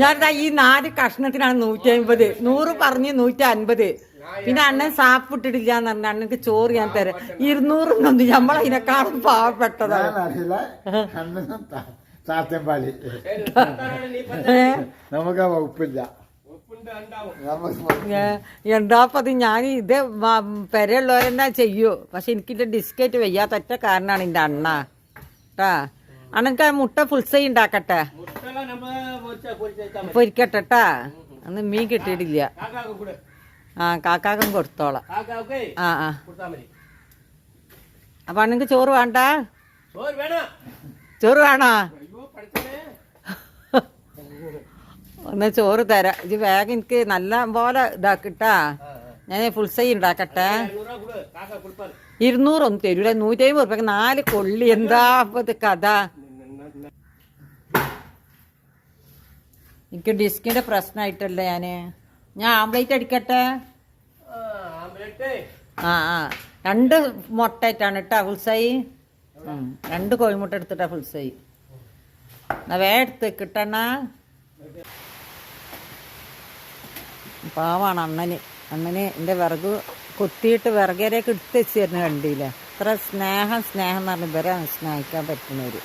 ഞാൻ ഈ 4 കഷ്ണത്തിനാണ് 150, 100 പറഞ്ഞ് 150. പിന്നെ അണ്ണൻ സാപ്പ് ഇട്ടിട്ടില്ല എന്ന് പറഞ്ഞ അണ്ണക്ക് ചോറ് ഞാൻ തരാം. 200 നമ്മളതിനെക്കാളും പാവപ്പെട്ടതാണ്. നമുക്ക് വകുപ്പില്ല. എന്താപ്പത് ഞാൻ ഇത് പെരയുള്ളവരെന്നാ ചെയ്യൂ. പക്ഷെ എനിക്കിന്റെ ഡിസ്കറ്റ് വയ്യാത്ത ഒറ്റ കാരണമാണ് എന്റെ അണ്ണ ട്ടാ. അണ്ണക്ക് മുട്ട ഫുൾസൈ ഉണ്ടാക്കട്ടെ, പൊരിക്കട്ടെട്ടാ. അന്ന് മീൻ കിട്ടിയിട്ടില്ല. ആ കാക്കാക്കും കൊടുത്തോളാം. ആ ആ അപ്പൊ അണ്ണക്ക് ചോറ് വേണ്ട? ചോറ് വേണോ? ഒന്ന് ചോറ് തരാം. ഇത് വേഗം എനിക്ക് നല്ല പോലെ ഇതാക്കിട്ടാ. ഞാൻ ഫുൾസൈ ഉണ്ടാക്കട്ടെ. 200 ഒന്നും തരൂല. 150 ഉറുപ്പ്യക്ക് 4 കൊള്ളി. എന്താ ഇത് കഥ? എനിക്ക് ഡിസ്കിന്റെ പ്രശ്നമായിട്ടല്ലേ. ഞാൻ ആംപ്ലേറ്റ് അടിക്കട്ടെ. ആ ആ 2 മുട്ടയായിട്ടാണ് കേട്ടാ ഫുൾസൈ. 2 കോഴിമുട്ട എടുത്തിട്ടാ ഫുൾസൈ. വേ എടുത്ത് കിട്ടണ. പാവാണ് അണ്ണന്. എൻ്റെ വിറക് കൊത്തിയിട്ട് വിറകേരൊക്കെ എടുത്ത് വെച്ച് തരുന്ന കണ്ടില്ല. അത്ര സ്നേഹം എന്ന് പറഞ്ഞ ഇവരെ സ്നേഹിക്കാൻ പറ്റുന്നവര്.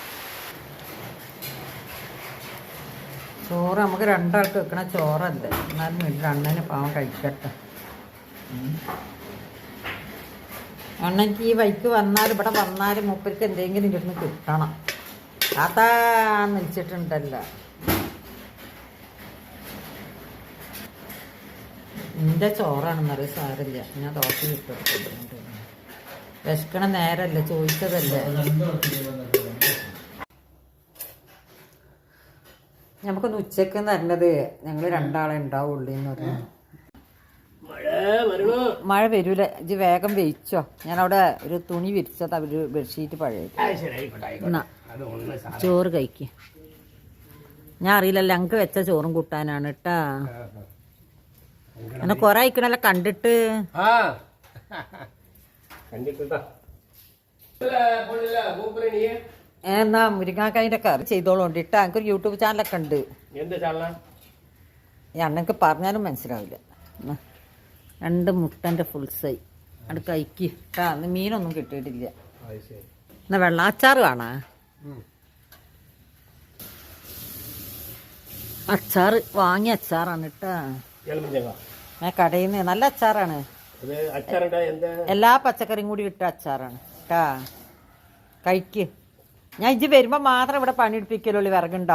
ചോറ് നമുക്ക് 2 ആൾക്ക് വെക്കണ ചോറല്ലേ. എന്നാലും വീട്ടിൽ അണ്ണന് പാവം കഴിക്കട്ടെ. അണ്ണനിക്ക് ഈ വൈക്ക് വന്നാൽ ഇവിടെ വന്നാൽ മൂപ്പർക്ക് എന്തെങ്കിലും ഇരുന്ന് കിട്ടണം. അതാന്ന് വെച്ചിട്ടുണ്ടല്ലോ. എൻ്റെ ചോറാണെന്നറിയ സാരില്ല. ഞാൻ ദോശ കിട്ടും. വിശക്കണ നേരല്ലേ, ചോദിച്ചതല്ലേ. നമുക്കൊന്ന് ഉച്ചക്ക് തരണത് ഞങ്ങൾ 2 ആളെ ഉണ്ടാവുള്ളൂ എന്ന് പറഞ്ഞു. മഴ വരൂല. ഇത് വേഗം വെയിച്ചോ. ഞാനവിടെ ഒരു തുണി വിരിച്ചത് അവര് ബെഡ്ഷീറ്റ് പഴയ. ചോറ് കഴിക്ക്. ഞാൻ അറിയില്ലല്ലോ ഞങ്ങക്ക് വെച്ച ചോറും കൂട്ടാനാണ് കേട്ടാ. എന്നെ കൊറേ അയക്കണല്ലോ കണ്ടിട്ട്. എന്നാ മുരിങ്ങാക്കായിന്റെ കറി ചെയ്തോളൂണ്ടിട്ടാ. എനിക്കൊരു യൂട്യൂബ് ചാനലൊക്കെ ഉണ്ട്. അണ്ണക്ക് പറഞ്ഞാലും മനസ്സിലാവില്ല. 2 മുട്ടന്റെ ഫുൾസൈ അത് കഴിക്ക് കേട്ടാ. അന്ന് മീനൊന്നും കിട്ടിയിട്ടില്ല. എന്നാ വെള്ളാച്ചാറ് കാണാ. അച്ചാറ് വാങ്ങിയ അച്ചാറാണ് കേട്ടാ. കടയിൽ നിന്ന് നല്ല അച്ചാറാണ്. എല്ലാ പച്ചക്കറിയും കൂടി ഇട്ട അച്ചാറാണ് കേട്ടാ. കഴിക്ക്. ഞാൻ ഇജ്ജ് വരുമ്പോ മാത്രം ഇവിടെ പണിയെടുപ്പിക്കലുള്ളൂ. വിറകുണ്ടാവും.